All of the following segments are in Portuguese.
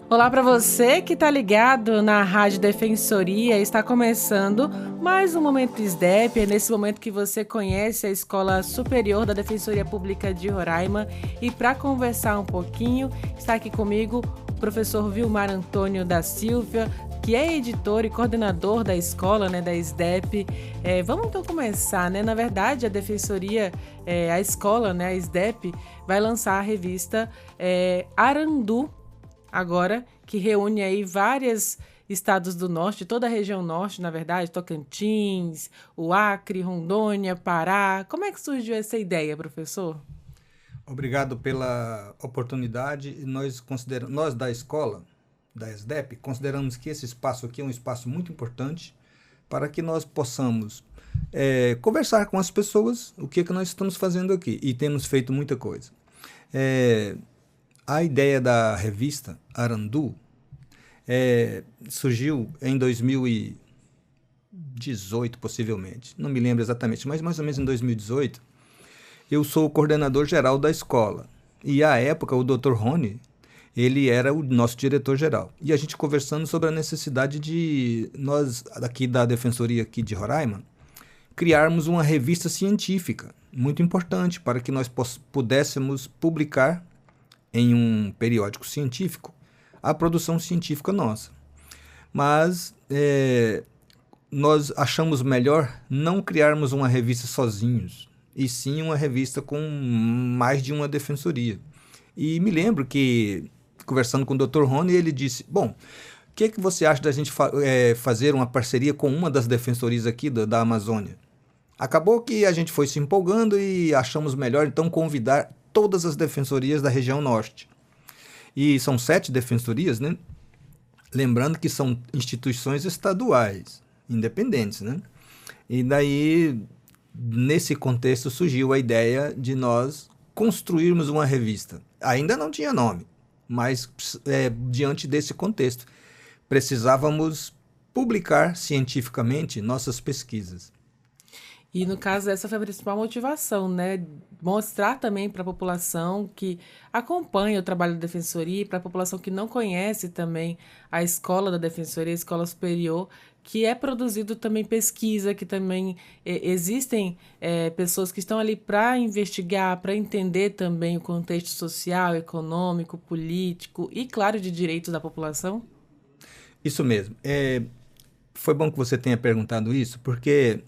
Olá para você que está ligado na Rádio Defensoria. Está começando mais um Momento SDEP. É nesse momento que você conhece a Escola Superior da Defensoria Pública de Roraima. E para conversar um pouquinho, está aqui comigo o professor Vilmar Antônio da Silva, que é editor e coordenador da escola, da SDEP. Vamos então começar, Na verdade, a Defensoria, a escola, a SDEP, vai lançar a revista Arandu, agora, que reúne aí vários estados do norte, toda a região norte, na verdade, Tocantins, o Acre, Rondônia, Pará. Como é que surgiu essa ideia, professor? Obrigado pela oportunidade. Nós da escola, da SDEP, consideramos que esse espaço aqui é um espaço muito importante para que nós possamos conversar com as pessoas o que nós estamos fazendo aqui. E temos feito muita coisa. A ideia da revista Arandu surgiu em 2018, possivelmente. Não me lembro exatamente, mas mais ou menos em 2018. Eu sou o coordenador geral da escola. E à época, o Dr. Rony, ele era o nosso diretor-geral. E a gente conversando sobre a necessidade de nós, aqui da Defensoria aqui de Roraima, criarmos uma revista científica, muito importante, para que nós pudéssemos publicar em um periódico científico a produção científica nossa. Mas nós achamos melhor não criarmos uma revista sozinhos, e sim uma revista com mais de uma defensoria. E me lembro que, conversando com o Dr. Rony, ele disse, bom, o que você acha da gente fazer uma parceria com uma das defensorias aqui da Amazônia? Acabou que a gente foi se empolgando e achamos melhor, então, convidar todas as defensorias da região norte. E são 7 defensorias, Lembrando que são instituições estaduais, independentes, E daí, nesse contexto, surgiu a ideia de nós construirmos uma revista. Ainda não tinha nome, mas diante desse contexto, precisávamos publicar cientificamente nossas pesquisas. E no caso, essa foi a principal motivação, Mostrar também para a população que acompanha o trabalho da Defensoria, para a população que não conhece também a escola da Defensoria, a escola superior, que é produzido também pesquisa, que também existem pessoas que estão ali para investigar, para entender também o contexto social, econômico, político e, claro, de direitos da população. Isso mesmo. Foi bom que você tenha perguntado isso, porque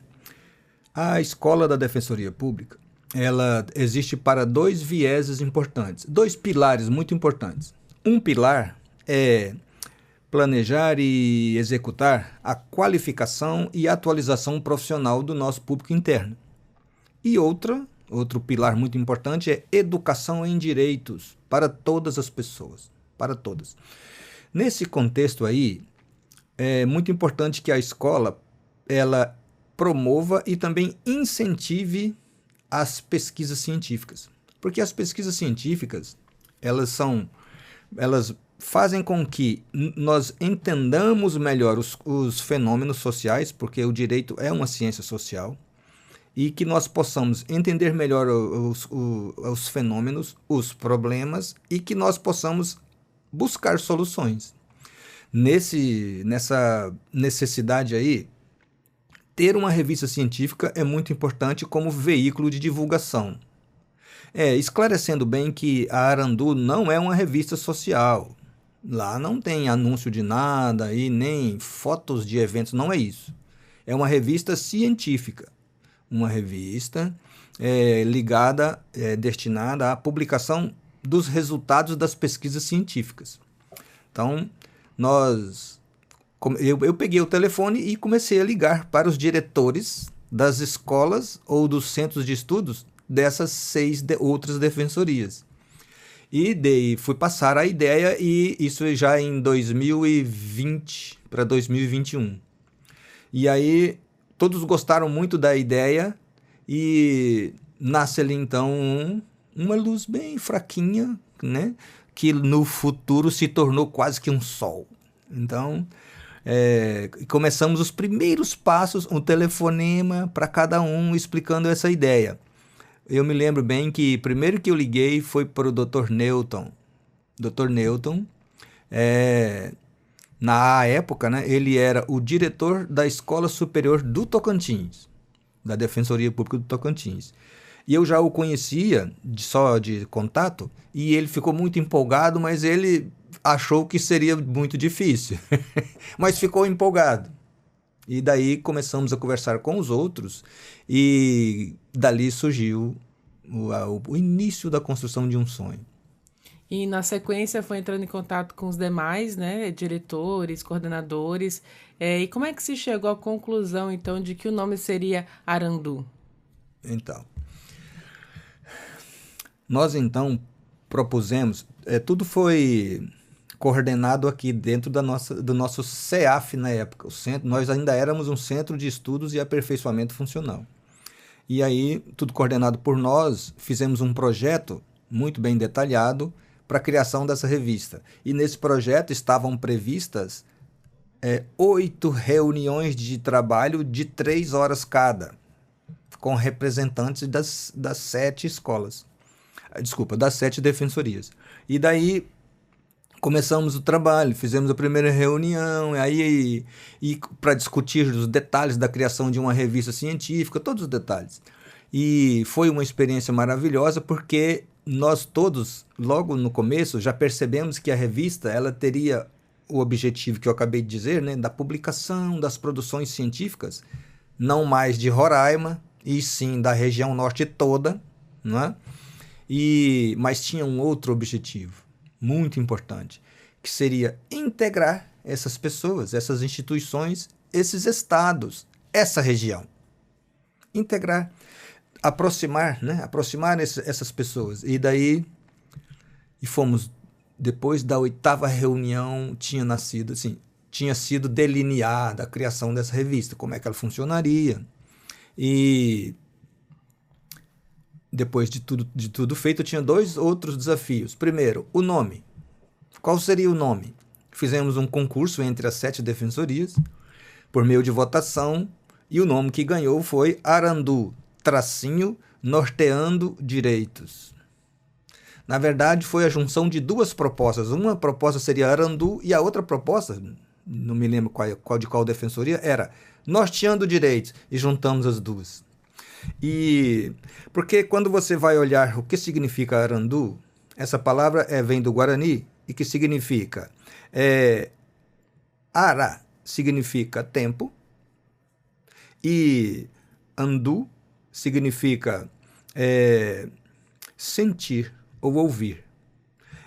a escola da Defensoria Pública, ela existe para 2 vieses importantes, 2 pilares muito importantes. Um pilar é planejar e executar a qualificação e atualização profissional do nosso público interno. E outro pilar muito importante é educação em direitos para todas as pessoas, para todas. Nesse contexto aí, é muito importante que a escola ela promova e também incentive as pesquisas científicas. Porque as pesquisas científicas, elas fazem com que nós entendamos melhor os fenômenos sociais, porque o direito é uma ciência social, e que nós possamos entender melhor os fenômenos, os problemas, e que nós possamos buscar soluções. Nessa necessidade aí, ter uma revista científica é muito importante como veículo de divulgação. Esclarecendo bem que a Arandu não é uma revista social. Lá não tem anúncio de nada e nem fotos de eventos, não é isso. É uma revista científica. Uma revista destinada à publicação dos resultados das pesquisas científicas. Então, eu peguei o telefone e comecei a ligar para os diretores das escolas ou dos centros de estudos dessas 6 outras defensorias. E fui passar a ideia, e isso já em 2020 para 2021. E aí todos gostaram muito da ideia e nasce ali então uma luz bem fraquinha, que no futuro se tornou quase que um sol. Então, começamos os primeiros passos, um telefonema para cada um explicando essa ideia. Eu me lembro bem que primeiro que eu liguei foi para o Dr. Newton. Dr. Newton Na época, né, ele era o diretor da Escola Superior do Tocantins, da Defensoria Pública do Tocantins. E eu já o conhecia só de contato, e ele ficou muito empolgado, mas ele achou que seria muito difícil. Mas ficou empolgado. E daí começamos a conversar com os outros, e dali surgiu o início da construção de um sonho. E na sequência foi entrando em contato com os demais, né, diretores, coordenadores. E como é que se chegou à conclusão, então, de que o nome seria Arandu? Então, nós propusemos, tudo foi coordenado aqui dentro do nosso CEAF na época. Nós ainda éramos um Centro de Estudos e Aperfeiçoamento Funcional. E aí, tudo coordenado por nós, fizemos um projeto muito bem detalhado para a criação dessa revista. E nesse projeto estavam previstas 8 reuniões de trabalho de 3 horas cada, com representantes das 7 escolas. Das 7 defensorias. E daí começamos o trabalho, fizemos a primeira reunião, e para discutir os detalhes da criação de uma revista científica, todos os detalhes. E foi uma experiência maravilhosa, porque nós todos, logo no começo, já percebemos que a revista ela teria o objetivo que eu acabei de dizer, né, da publicação das produções científicas, não mais de Roraima, e sim da região norte toda, né? Mas tinha um outro objetivo muito importante, que seria integrar essas pessoas, essas instituições, esses estados, essa região. Integrar, aproximar essas pessoas. E daí, fomos, depois da 8ª reunião, tinha sido delineada a criação dessa revista, como é que ela funcionaria. E depois de tudo feito, tinha 2 outros desafios. Primeiro, o nome. Qual seria o nome? Fizemos um concurso entre as 7 defensorias, por meio de votação, e o nome que ganhou foi Arandu, Norteando Direitos. Na verdade, foi a junção de 2 propostas. Uma proposta seria Arandu, e a outra proposta, não me lembro de qual defensoria, era Norteando Direitos, e juntamos as 2. Porque quando você vai olhar o que significa Arandu, essa palavra vem do Guarani, e que significa Ara significa tempo, e Andu significa sentir ou ouvir.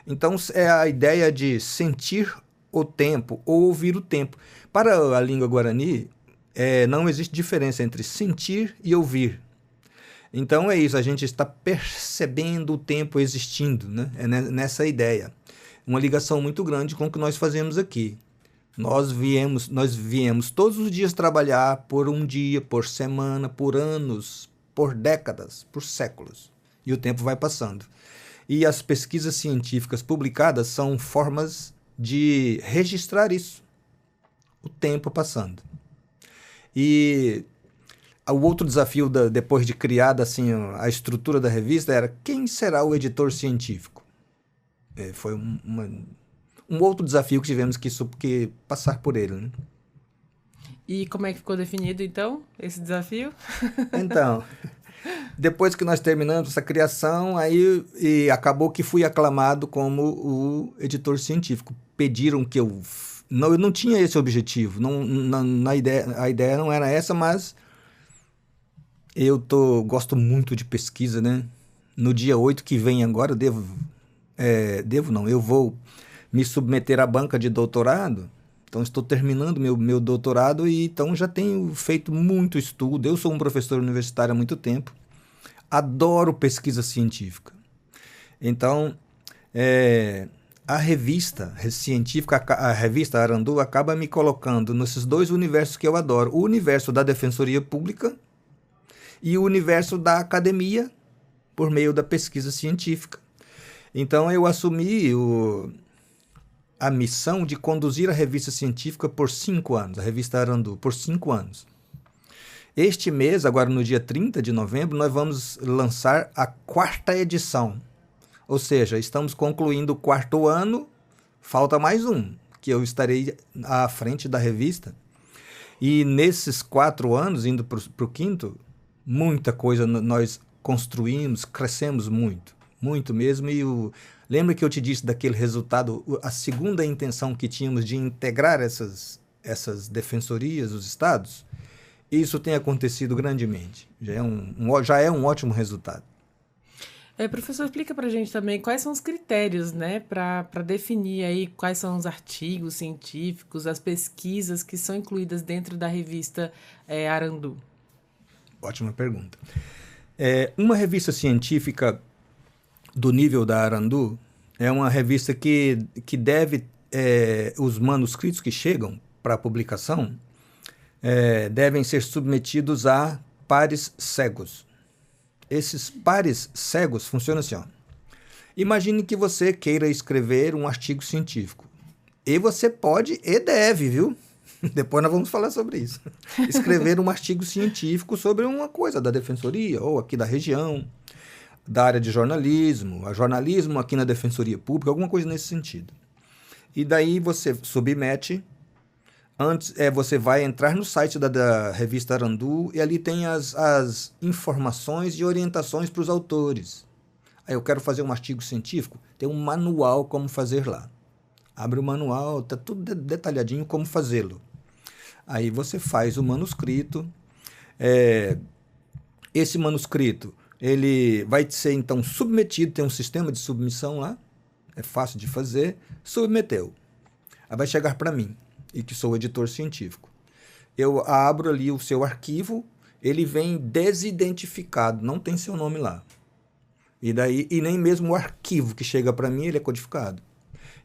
Então é a ideia de sentir o tempo ou ouvir o tempo. Para a língua Guarani, não existe diferença entre sentir e ouvir. Então é isso, a gente está percebendo o tempo existindo, né? É nessa ideia. Uma ligação muito grande com o que nós fazemos aqui. Nós viemos todos os dias trabalhar por um dia, por semana, por anos, por décadas, por séculos. E o tempo vai passando. E as pesquisas científicas publicadas são formas de registrar isso. O tempo passando. E o outro desafio, depois de criada assim, a estrutura da revista, era quem será o editor científico. Foi um outro desafio que tivemos que passar por ele, né? E como é que ficou definido, então, esse desafio? Então, depois que nós terminamos essa criação, e acabou que fui aclamado como o editor científico. Pediram que eu não tinha esse objetivo, a ideia não era essa, mas eu gosto muito de pesquisa, né? No dia 8 que vem agora, eu vou me submeter à banca de doutorado. Então, estou terminando meu doutorado, e então já tenho feito muito estudo. Eu sou um professor universitário há muito tempo. Adoro pesquisa científica. Então, a revista científica, a revista Arandu, acaba me colocando nesses 2 universos que eu adoro. O universo da Defensoria Pública e o universo da academia, por meio da pesquisa científica. Então, eu assumi a missão de conduzir a revista científica por 5 anos, a revista Arandu, por 5 anos. Este mês, agora no dia 30 de novembro, nós vamos lançar a 4ª edição. Ou seja, estamos concluindo o 4º ano Falta mais um, que eu estarei à frente da revista. E nesses 4 anos, indo para o quinto, muita coisa nós construímos, crescemos muito, muito mesmo. E lembra que eu te disse daquele resultado, a segunda intenção que tínhamos de integrar essas defensorias, os estados? Isso tem acontecido grandemente. Já é um ótimo resultado. Professor, explica para a gente também quais são os critérios, né, para definir aí quais são os artigos científicos, as pesquisas que são incluídas dentro da revista Arandu. Ótima pergunta. Uma revista científica do nível da Arandu é uma revista que deve, os manuscritos que chegam para publicação devem ser submetidos a pares cegos. Esses pares cegos funcionam assim, ó. Imagine que você queira escrever um artigo científico. E você pode e deve, viu? Depois nós vamos falar sobre isso. Escrever um artigo científico sobre uma coisa da defensoria, ou aqui da região, da área de jornalismo, a jornalismo aqui na defensoria pública, alguma coisa nesse sentido. E daí você submete. Antes, você vai entrar no site da revista Arandu e ali tem as informações e orientações para os autores. Aí eu quero fazer um artigo científico, tem um manual como fazer lá. Abre o manual, está tudo detalhadinho como fazê-lo. Aí você faz o manuscrito. Esse manuscrito ele vai ser então submetido, tem um sistema de submissão lá, é fácil de fazer, submeteu. Aí vai chegar para mim, e que sou editor científico. Eu abro ali o seu arquivo, ele vem desidentificado, não tem seu nome lá. E nem mesmo o arquivo que chega para mim, ele é codificado.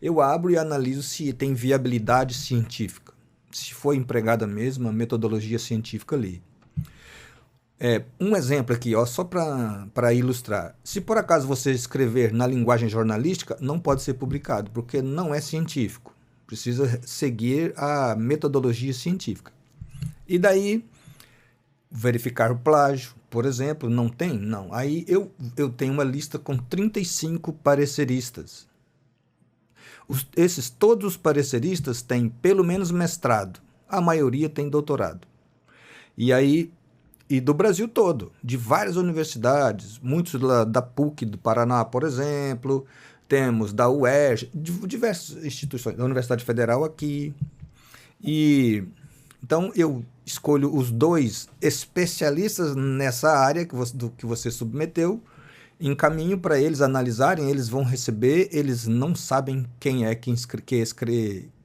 Eu abro e analiso se tem viabilidade científica, se foi empregada mesmo a metodologia científica ali. Um exemplo aqui, só para ilustrar. Se por acaso você escrever na linguagem jornalística, não pode ser publicado, porque não é científico. Precisa seguir a metodologia científica. E daí, verificar o plágio, por exemplo, não tem? Não. Aí eu tenho uma lista com 35 pareceristas. Todos os pareceristas têm pelo menos mestrado. A maioria tem doutorado. E do Brasil todo, de várias universidades, muitos da PUC do Paraná, por exemplo, temos da UERJ, de diversas instituições, da Universidade Federal aqui. Então, eu escolho os 2 especialistas nessa área do que você submeteu, encaminho para eles analisarem, eles vão receber, eles não sabem quem é que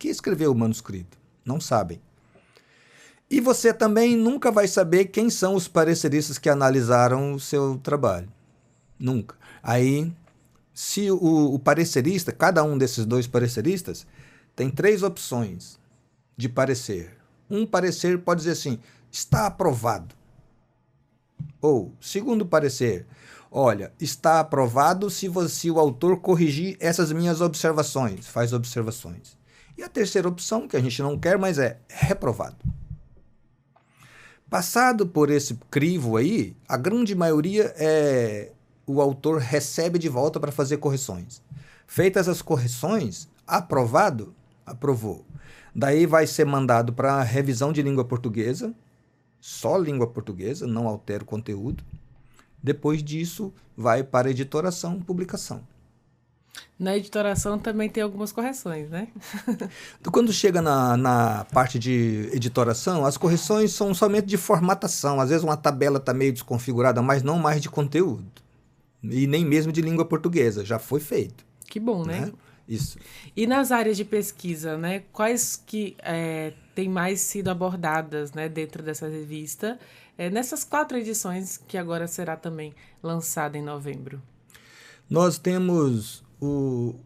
escreveu o manuscrito, não sabem. E você também nunca vai saber quem são os pareceristas que analisaram o seu trabalho. Nunca. Aí, se o parecerista, cada um desses 2 pareceristas, tem 3 opções de parecer. Um parecer pode dizer assim, está aprovado. Ou, segundo parecer, olha, está aprovado se o autor corrigir essas minhas observações, faz observações. E a terceira opção, que a gente não quer, mas é reprovado. Passado por esse crivo aí, a grande maioria o autor recebe de volta para fazer correções. Feitas as correções, aprovado, aprovou. Daí vai ser mandado para revisão de língua portuguesa, só língua portuguesa, não altera o conteúdo. Depois disso, vai para editoração, publicação. Na editoração também tem algumas correções, né? Quando chega na parte de editoração, as correções são somente de formatação. Às vezes uma tabela está meio desconfigurada, mas não mais de conteúdo. E nem mesmo de língua portuguesa, já foi feito. Que bom, né? Isso. E nas áreas de pesquisa, né? Quais que têm mais sido abordadas, né, dentro dessa revista, nessas 4 edições que agora será também lançada em novembro? Nós temos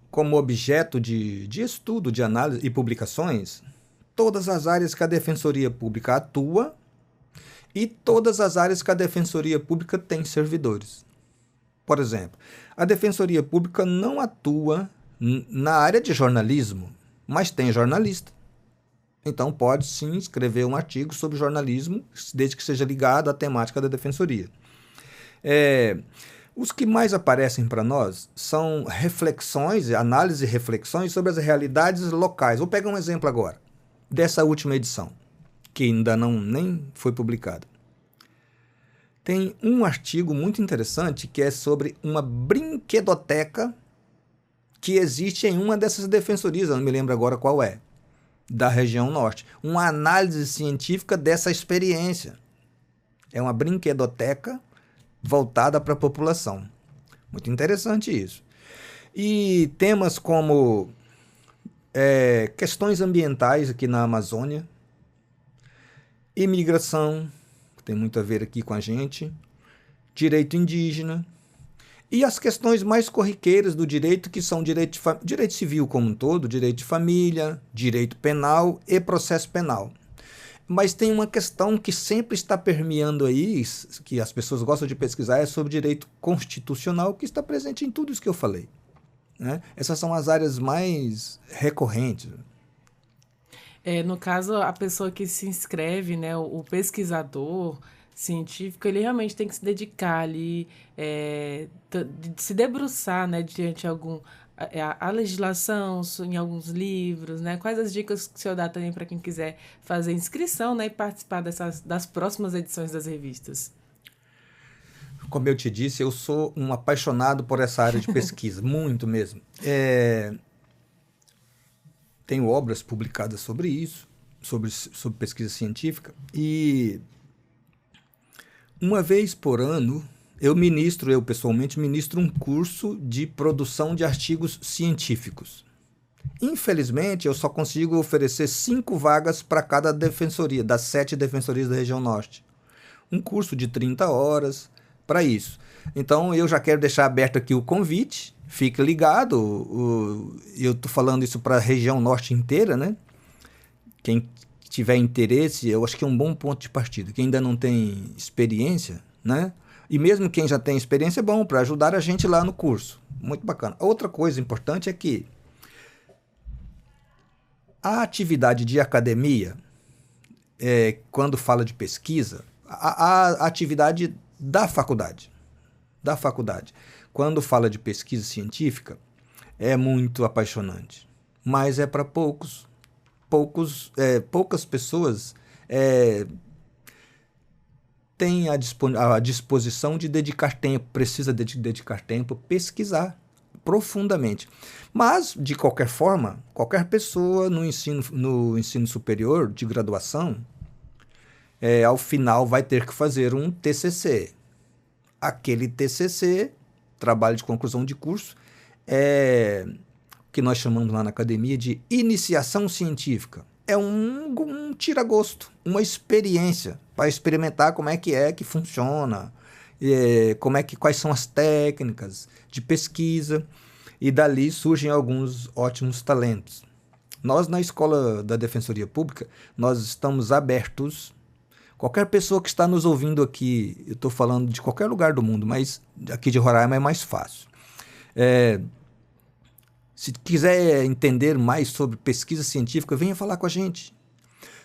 como objeto de estudo, de análise e publicações, todas as áreas que a Defensoria Pública atua e todas as áreas que a Defensoria Pública tem servidores. Por exemplo, a Defensoria Pública não atua na área de jornalismo, mas tem jornalista. Então pode sim escrever um artigo sobre jornalismo, desde que seja ligado à temática da Defensoria. Os que mais aparecem para nós são reflexões, análise e reflexões sobre as realidades locais. Vou pegar um exemplo agora, dessa última edição, que ainda nem foi publicada. Tem um artigo muito interessante que é sobre uma brinquedoteca que existe em uma dessas defensorias, eu não me lembro agora qual é, da região norte. Uma análise científica dessa experiência. É uma brinquedoteca voltada para a população. Muito interessante isso. E temas como questões ambientais aqui na Amazônia, imigração, que tem muito a ver aqui com a gente, direito indígena, e as questões mais corriqueiras do direito, que são direito civil como um todo, direito de família, direito penal e processo penal. Mas tem uma questão que sempre está permeando aí, que as pessoas gostam de pesquisar, é sobre direito constitucional, que está presente em tudo isso que eu falei, né? Essas são as áreas mais recorrentes. No caso, a pessoa que se inscreve, né, o pesquisador científico, ele realmente tem que se dedicar ali, de se debruçar, né, diante a legislação em alguns livros, né? Quais as dicas que o senhor dá também para quem quiser fazer inscrição, né, e participar das próximas edições das revistas? Como eu te disse, eu sou um apaixonado por essa área de pesquisa, muito mesmo. Tenho obras publicadas sobre isso, sobre pesquisa científica, e uma vez por ano eu pessoalmente ministro um curso de produção de artigos científicos. Infelizmente, eu só consigo oferecer 5 vagas para cada defensoria, das 7 defensorias da região norte. Um curso de 30 horas para isso. Então, eu já quero deixar aberto aqui o convite, fique ligado, eu estou falando isso para a região norte inteira, né? Quem tiver interesse, eu acho que é um bom ponto de partida. Quem ainda não tem experiência, né? E mesmo quem já tem experiência, é bom para ajudar a gente lá no curso. Muito bacana. Outra coisa importante é que a atividade de academia, quando fala de pesquisa, a atividade da faculdade, quando fala de pesquisa científica, é muito apaixonante. Mas é para poucas pessoas têm a disposição de dedicar tempo, precisa dedicar tempo, pesquisar profundamente. Mas, de qualquer forma, qualquer pessoa no ensino superior de graduação, ao final vai ter que fazer um TCC. Aquele TCC, trabalho de conclusão de curso, é o que nós chamamos lá na academia de iniciação científica. É um tira-gosto, uma experiência para experimentar como é que funciona, quais são as técnicas de pesquisa, e dali surgem alguns ótimos talentos. Nós, na Escola da Defensoria Pública, nós estamos abertos. Qualquer pessoa que está nos ouvindo aqui, eu estou falando de qualquer lugar do mundo, mas aqui de Roraima é mais fácil. Se quiser entender mais sobre pesquisa científica, venha falar com a gente.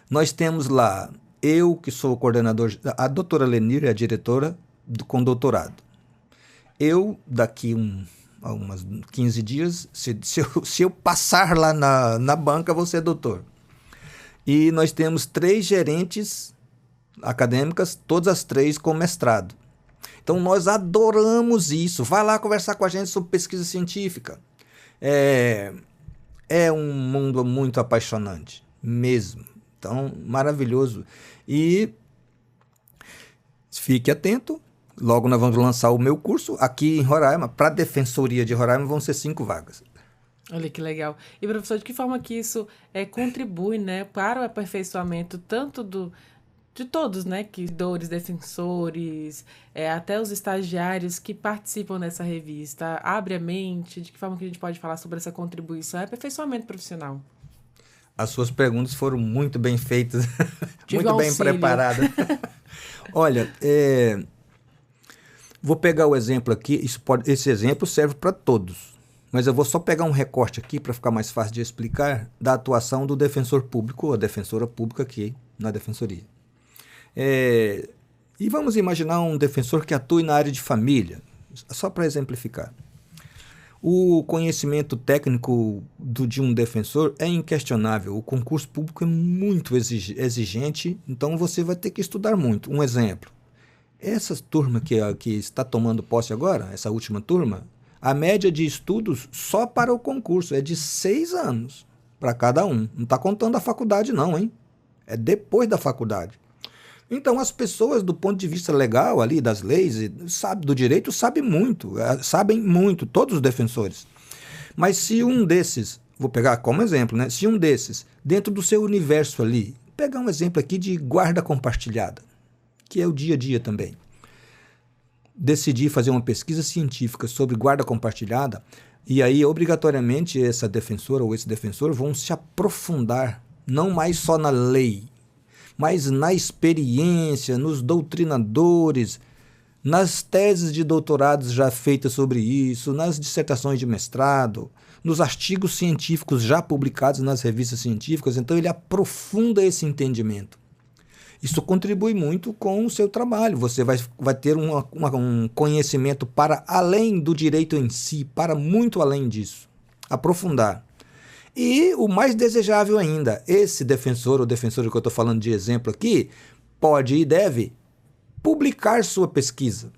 Nós temos lá, eu que sou o coordenador, a doutora Lenir é a diretora com doutorado. Eu, daqui a uns 15 dias, se eu passar lá na banca, vou ser doutor. E nós temos 3 gerentes acadêmicas, todas as 3 com mestrado. Então, nós adoramos isso. Vai lá conversar com a gente sobre pesquisa científica. É um mundo muito apaixonante, mesmo. Então, maravilhoso. E fique atento, logo nós vamos lançar o meu curso aqui em Roraima. Para a Defensoria de Roraima vão ser 5 vagas. Olha que legal. E, professor, de que forma que isso contribui, né, para o aperfeiçoamento tanto de todos, né, defensores, até os estagiários que participam dessa revista? Abre a mente, de que forma que a gente pode falar sobre essa contribuição e aperfeiçoamento profissional? As suas perguntas foram muito bem feitas, muito bem auxílio. preparadas. Olha, vou pegar o exemplo aqui, esse exemplo serve para todos, mas eu vou só pegar um recorte aqui para ficar mais fácil de explicar da atuação do defensor público ou a defensora pública aqui na defensoria. E vamos imaginar um defensor que atue na área de família, só para exemplificar. O conhecimento técnico de um defensor é inquestionável. O concurso público é muito exigente, então você vai ter que estudar muito. Um exemplo, essa turma que está tomando posse agora, essa última turma, a média de estudos só para o concurso é de 6 anos para cada um. Não está contando a faculdade não, hein? É depois da faculdade. Então, as pessoas, do ponto de vista legal ali, das leis, do direito, sabem muito, todos os defensores. Mas se um desses, vou pegar como exemplo, né? Se um desses, dentro do seu universo ali, pegar um exemplo aqui de guarda compartilhada, que é o dia a dia também, decidir fazer uma pesquisa científica sobre guarda compartilhada, e aí, obrigatoriamente, essa defensora ou esse defensor vão se aprofundar, não mais só na lei, mas na experiência, nos doutrinadores, nas teses de doutorados já feitas sobre isso, nas dissertações de mestrado, nos artigos científicos já publicados nas revistas científicas. Então, ele aprofunda esse entendimento. Isso contribui muito com o seu trabalho. Você vai ter um conhecimento para além do direito em si, para muito além disso. Aprofundar. E o mais desejável ainda, esse defensor ou defensora que eu estou falando de exemplo aqui, pode e deve publicar sua pesquisa.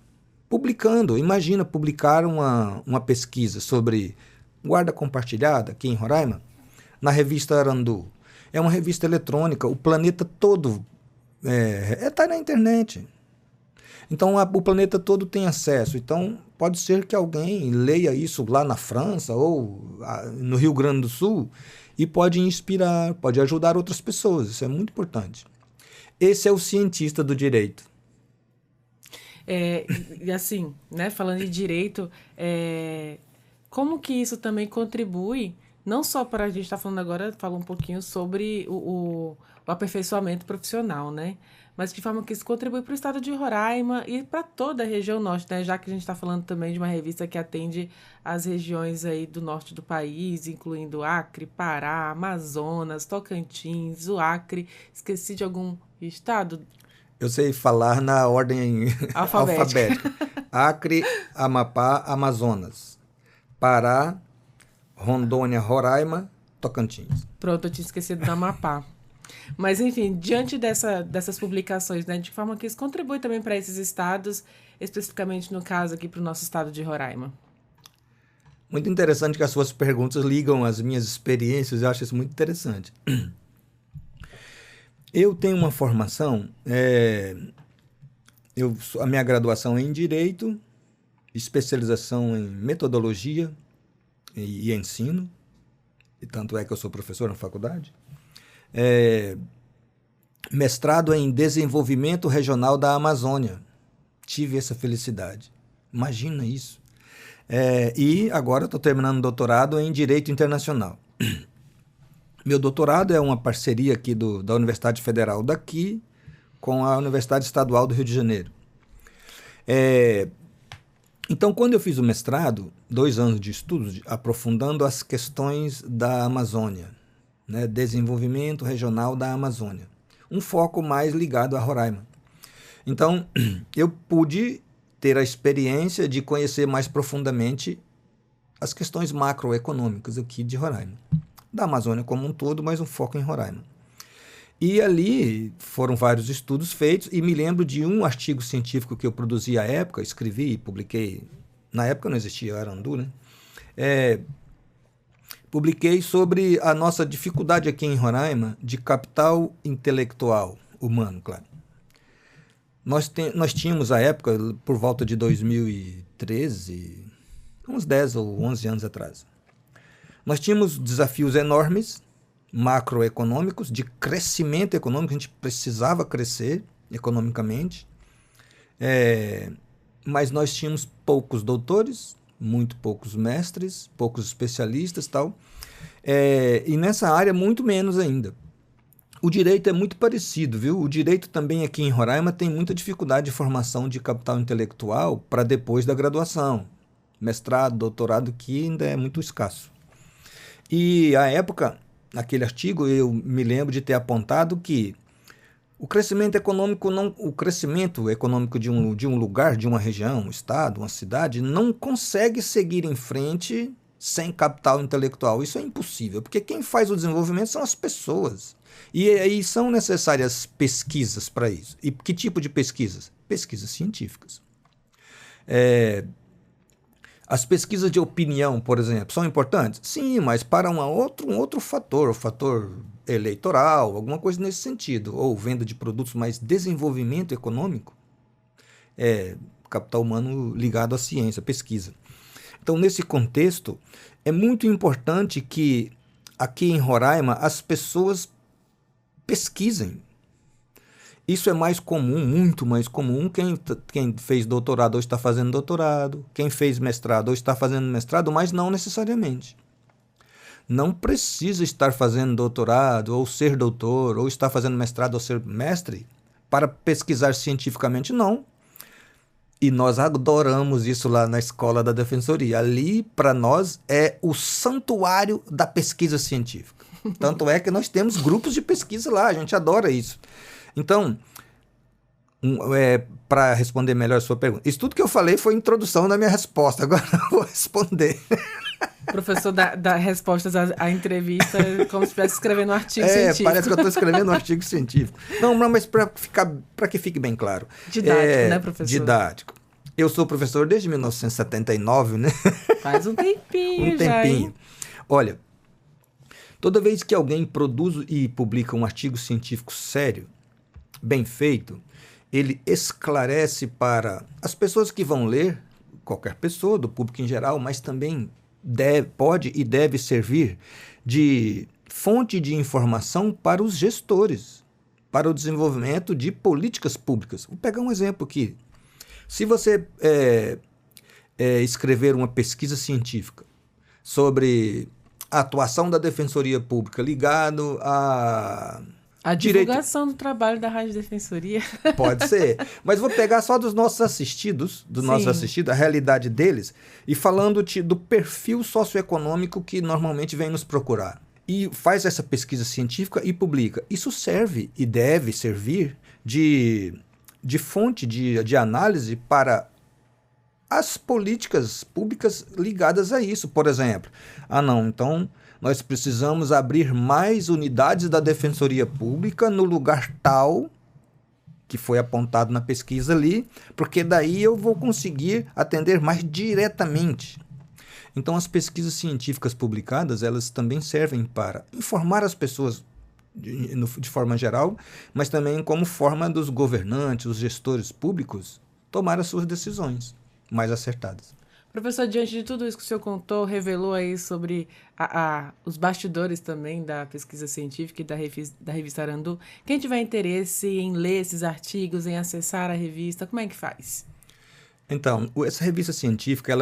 Publicando, imagina publicar uma pesquisa sobre guarda compartilhada aqui em Roraima, na revista Arandu. É uma revista eletrônica, o planeta todo está na internet. Então, o planeta todo tem acesso. Então, pode ser que alguém leia isso lá na França ou no Rio Grande do Sul e pode inspirar, pode ajudar outras pessoas. Isso é muito importante. Esse é o cientista do direito. E assim, né, falando de direito, como que isso também contribui, não só para a gente estar falando agora, falar um pouquinho sobre o aperfeiçoamento profissional, né? Mas de forma que isso contribui para o estado de Roraima e para toda a região norte, né? Já que a gente está falando também de uma revista que atende as regiões aí do norte do país, incluindo Acre, Pará, Amazonas, Tocantins, o Acre. Esqueci de algum estado? Eu sei falar na ordem alfabética. Acre, Amapá, Amazonas, Pará, Rondônia, Roraima, Tocantins. Pronto, eu tinha esquecido do Amapá. Mas, enfim, diante dessas publicações, né, de forma que isso contribui também para esses estados, especificamente no caso aqui para o nosso estado de Roraima. Muito interessante que as suas perguntas ligam às minhas experiências, eu acho isso muito interessante. Eu tenho uma formação, a minha graduação é em Direito, especialização em Metodologia e Ensino, e tanto é que eu sou professor na faculdade. Mestrado em Desenvolvimento Regional da Amazônia. Tive essa felicidade. Imagina isso. E agora estou terminando doutorado em Direito Internacional. Meu doutorado é uma parceria aqui da Universidade Federal daqui com a Universidade Estadual do Rio de Janeiro. Então, quando eu fiz o mestrado, 2 anos de estudos, aprofundando as questões da Amazônia, né, desenvolvimento regional da Amazônia, um foco mais ligado a Roraima. Então, eu pude ter a experiência de conhecer mais profundamente as questões macroeconômicas aqui de Roraima, da Amazônia como um todo, mas um foco em Roraima. E ali foram vários estudos feitos, e me lembro de um artigo científico que eu produzi à época, escrevi e publiquei, na época não existia Arandu, né? Publiquei sobre a nossa dificuldade aqui em Roraima de capital intelectual humano, claro. Nós tínhamos, à época, por volta de 2013, uns 10 ou 11 anos atrás, nós tínhamos desafios enormes, macroeconômicos, de crescimento econômico, a gente precisava crescer economicamente, mas nós tínhamos poucos doutores, muito poucos mestres, poucos especialistas e tal, e nessa área muito menos ainda. O direito é muito parecido, viu? O direito também aqui em Roraima tem muita dificuldade de formação de capital intelectual para depois da graduação. Mestrado, doutorado, que ainda é muito escasso. E, à época, naquele artigo, eu me lembro de ter apontado que O crescimento econômico de um lugar, de uma região, um estado, uma cidade, não consegue seguir em frente sem capital intelectual. Isso é impossível, porque quem faz o desenvolvimento são as pessoas. E aí são necessárias pesquisas para isso. E que tipo de pesquisas? Pesquisas científicas. As pesquisas de opinião, por exemplo, são importantes? Sim, mas para um outro fator, o fator eleitoral, alguma coisa nesse sentido, ou venda de produtos, mais desenvolvimento econômico, capital humano ligado à ciência, pesquisa. Então, nesse contexto, é muito importante que aqui em Roraima as pessoas pesquisem. Isso é mais comum, muito mais comum. Quem fez doutorado ou está fazendo doutorado, quem fez mestrado ou está fazendo mestrado, mas não necessariamente. Não precisa estar fazendo doutorado, ou ser doutor, ou estar fazendo mestrado ou ser mestre para pesquisar cientificamente, não. E nós adoramos isso lá na Escola da Defensoria. Ali, para nós, é o santuário da pesquisa científica. Tanto é que nós temos grupos de pesquisa lá, a gente adora isso. Então, para responder melhor a sua pergunta, isso tudo que eu falei foi introdução da minha resposta, agora eu vou responder. O professor dá respostas à entrevista como se estivesse escrevendo um artigo científico. Parece que eu estou escrevendo um artigo científico. Não, mas para que fique bem claro. Didático, né, professor? Didático. Eu sou professor desde 1979, né? Faz um tempinho já, tempinho. Hein? Olha, toda vez que alguém produz e publica um artigo científico sério, bem feito, ele esclarece para as pessoas que vão ler, qualquer pessoa, do público em geral, mas também pode e deve servir de fonte de informação para os gestores, para o desenvolvimento de políticas públicas. Vou pegar um exemplo aqui. Se você escrever uma pesquisa científica sobre a atuação da Defensoria Pública ligado a divulgação do trabalho da Rádio Defensoria. Pode ser. Mas vou pegar só dos nossos assistidos, a realidade deles, e falando do perfil socioeconômico que normalmente vem nos procurar. E faz essa pesquisa científica e publica. Isso serve e deve servir de fonte de análise para as políticas públicas ligadas a isso. Por exemplo, então nós precisamos abrir mais unidades da Defensoria Pública no lugar tal, que foi apontado na pesquisa ali, porque daí eu vou conseguir atender mais diretamente. Então, as pesquisas científicas publicadas, elas também servem para informar as pessoas de forma geral, mas também como forma dos governantes, os gestores públicos, tomar as suas decisões mais acertadas. Professor, diante de tudo isso que o senhor contou, revelou aí sobre os bastidores também da pesquisa científica e da revista Arandu. Quem tiver interesse em ler esses artigos, em acessar a revista, como é que faz? Então, essa revista científica,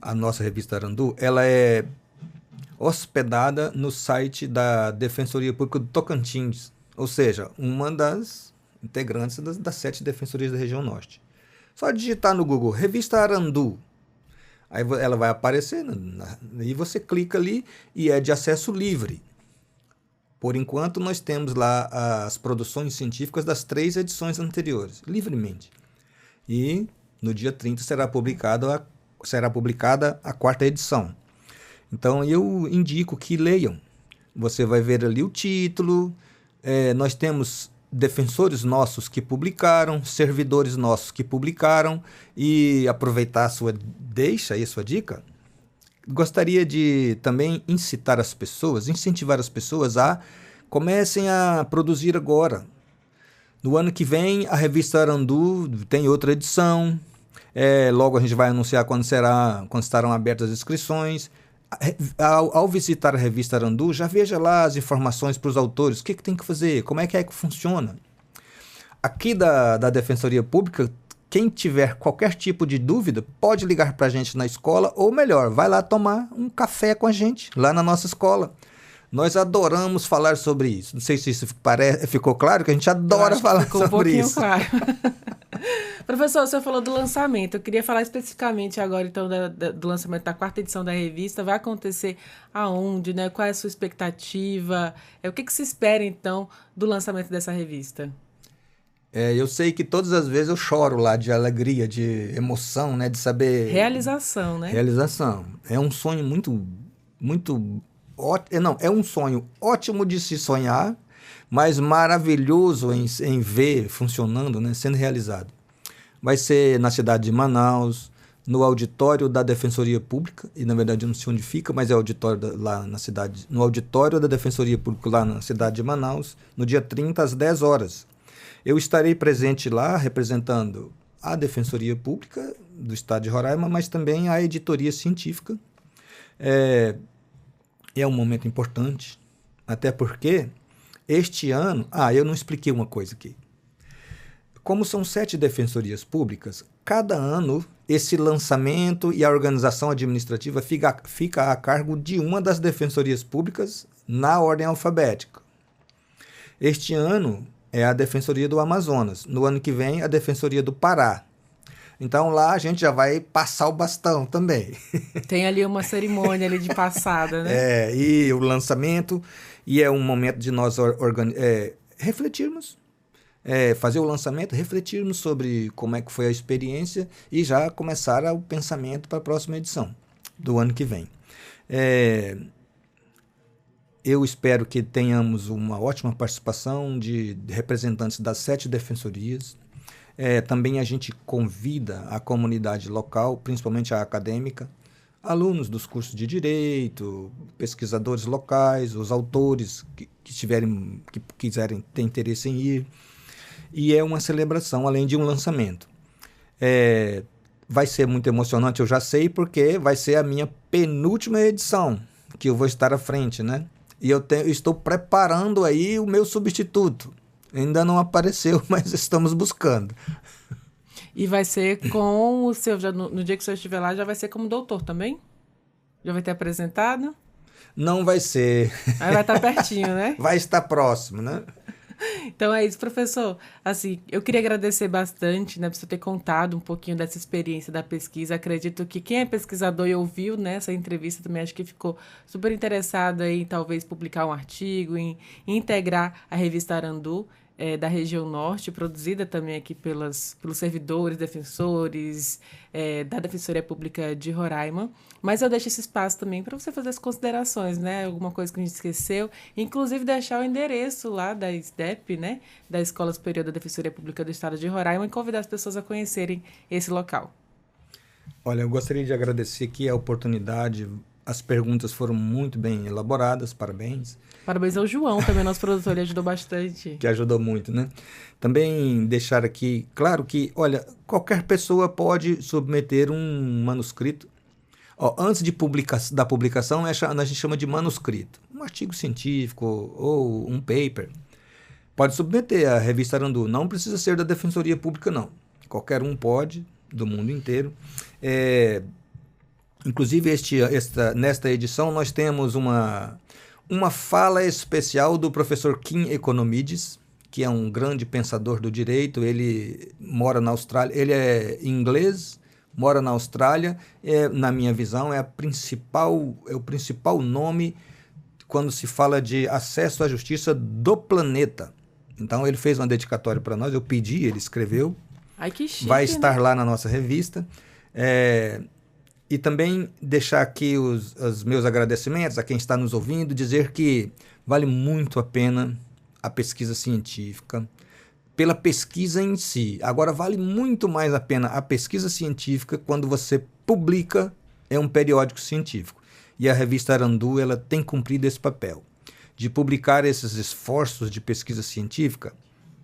a nossa revista Arandu, ela é hospedada no site da Defensoria Pública do Tocantins, ou seja, uma das integrantes das 7 defensorias da região norte. Só digitar no Google, Revista Arandu. Aí ela vai aparecer, e você clica ali e é de acesso livre. Por enquanto, nós temos lá as produções científicas das 3 edições anteriores, livremente. E no dia 30 será publicada a 4ª edição. Então, eu indico que leiam. Você vai ver ali o título, nós temos defensores nossos que publicaram, servidores nossos que publicaram, e aproveitar a sua dica, gostaria de também incentivar as pessoas a comecem a produzir agora. No ano que vem, a revista Arandu tem outra edição, logo a gente vai anunciar quando estarão abertas as inscrições. Ao visitar a revista Arandu, já veja lá as informações para os autores, o que tem que fazer, como é que funciona. Aqui da Defensoria Pública, quem tiver qualquer tipo de dúvida, pode ligar para a gente na escola, ou melhor, vai lá tomar um café com a gente, lá na nossa escola. Nós adoramos falar sobre isso. Não sei se isso ficou claro, que a gente adora falar ficou um sobre pouquinho isso. claro. Professor, você falou do lançamento. Eu queria falar especificamente agora, então, do lançamento da 4ª edição da revista. Vai acontecer aonde, né? Qual é a sua expectativa? O que se espera, então, do lançamento dessa revista? Eu sei que todas as vezes eu choro lá de alegria, de emoção, né? De saber... Realização, né? Realização. É um sonho não, é um sonho ótimo de se sonhar, mas maravilhoso em ver funcionando, né? Sendo realizado. Vai ser na cidade de Manaus, no auditório da Defensoria Pública, e na verdade eu não sei onde fica, mas é lá na cidade, no auditório da Defensoria Pública lá na cidade de Manaus, no dia 30 às 10 horas. Eu estarei presente lá representando a Defensoria Pública do Estado de Roraima, mas também a editoria científica. É um momento importante, até porque este ano... eu não expliquei uma coisa aqui. Como são 7 defensorias públicas, cada ano esse lançamento e a organização administrativa fica a cargo de uma das defensorias públicas na ordem alfabética. Este ano é a Defensoria do Amazonas, no ano que vem a Defensoria do Pará. Então lá a gente já vai passar o bastão também. Tem ali uma cerimônia ali de passada, né? E o lançamento, e é um momento de nós refletirmos, fazer o lançamento, refletirmos sobre como é que foi a experiência e já começar o pensamento para a próxima edição do ano que vem. Eu espero que tenhamos uma ótima participação de representantes das 7 defensorias. Também a gente convida a comunidade local, principalmente a acadêmica, alunos dos cursos de Direito, pesquisadores locais, os autores que quiserem ter interesse em ir. E é uma celebração, além de um lançamento. Vai ser muito emocionante, eu já sei, porque vai ser a minha penúltima edição, que eu vou estar à frente, né? E eu estou preparando aí o meu substituto. Ainda não apareceu, mas estamos buscando. E vai ser com o seu... No dia que o senhor estiver lá, já vai ser como doutor também? Já vai ter apresentado? Não vai ser. Aí vai estar pertinho, né? Vai estar próximo, né? Então é isso, professor. Assim, eu queria agradecer bastante, né, por você ter contado um pouquinho dessa experiência da pesquisa. Acredito que quem é pesquisador e ouviu, né, essa entrevista também acho que ficou super interessada em talvez publicar um artigo, em integrar a revista Arandu, da região norte, produzida também aqui pelos servidores, defensores da Defensoria Pública de Roraima. Mas eu deixo esse espaço também para você fazer as considerações, né? Alguma coisa que a gente esqueceu. Inclusive deixar o endereço lá da SDEP, né? Da Escola Superior da Defensoria Pública do Estado de Roraima, e convidar as pessoas a conhecerem esse local. Olha, eu gostaria de agradecer aqui a oportunidade. As perguntas foram muito bem elaboradas, parabéns. Parabéns ao João, também nosso produtor, ele ajudou bastante. Que ajudou muito, né? Também deixar aqui, claro que, olha, qualquer pessoa pode submeter um manuscrito. Antes da publicação, a gente chama de manuscrito. Um artigo científico ou um paper. Pode submeter à revista Arandu. Não precisa ser da Defensoria Pública, não. Qualquer um pode, do mundo inteiro. Inclusive, nesta edição, nós temos uma fala especial do professor Kim Economides, que é um grande pensador do direito. Ele mora na Austrália, ele é inglês, mora na Austrália. Na minha visão, é o principal nome quando se fala de acesso à justiça do planeta. Então, ele fez uma dedicatória para nós, eu pedi, ele escreveu. Ai, que chique, vai estar, né? lá na nossa revista. E também deixar aqui os meus agradecimentos a quem está nos ouvindo, dizer que vale muito a pena a pesquisa científica, pela pesquisa em si. Agora, vale muito mais a pena a pesquisa científica quando você publica um periódico científico. E a revista Arandu, ela tem cumprido esse papel, de publicar esses esforços de pesquisa científica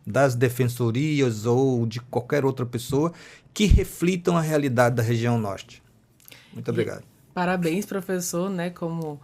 das defensorias ou de qualquer outra pessoa que reflitam a realidade da região norte. Muito obrigado. Parabéns, professor, né, como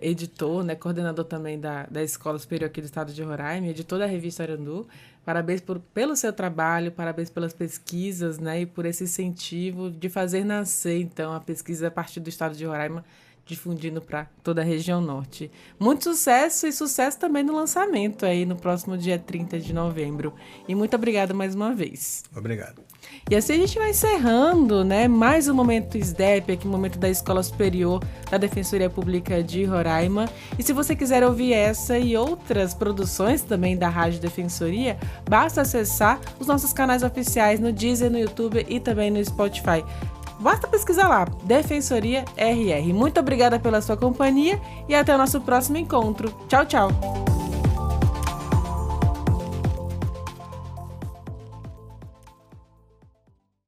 editor, né, coordenador também da Escola Superior aqui do Estado de Roraima, editor da revista Arandu. Parabéns pelo seu trabalho, parabéns pelas pesquisas, né, e por esse incentivo de fazer nascer, então, a pesquisa a partir do Estado de Roraima, difundindo para toda a região norte. Muito sucesso e sucesso também no lançamento aí no próximo dia 30 de novembro. E muito obrigada mais uma vez. Obrigado. E assim a gente vai encerrando, né, mais um Momento SDEP, aqui, um momento da Escola Superior da Defensoria Pública de Roraima. E se você quiser ouvir essa e outras produções também da Rádio Defensoria, basta acessar os nossos canais oficiais no Deezer, no YouTube e também no Spotify. Basta pesquisar lá, Defensoria RR. Muito obrigada pela sua companhia e até o nosso próximo encontro. Tchau, tchau!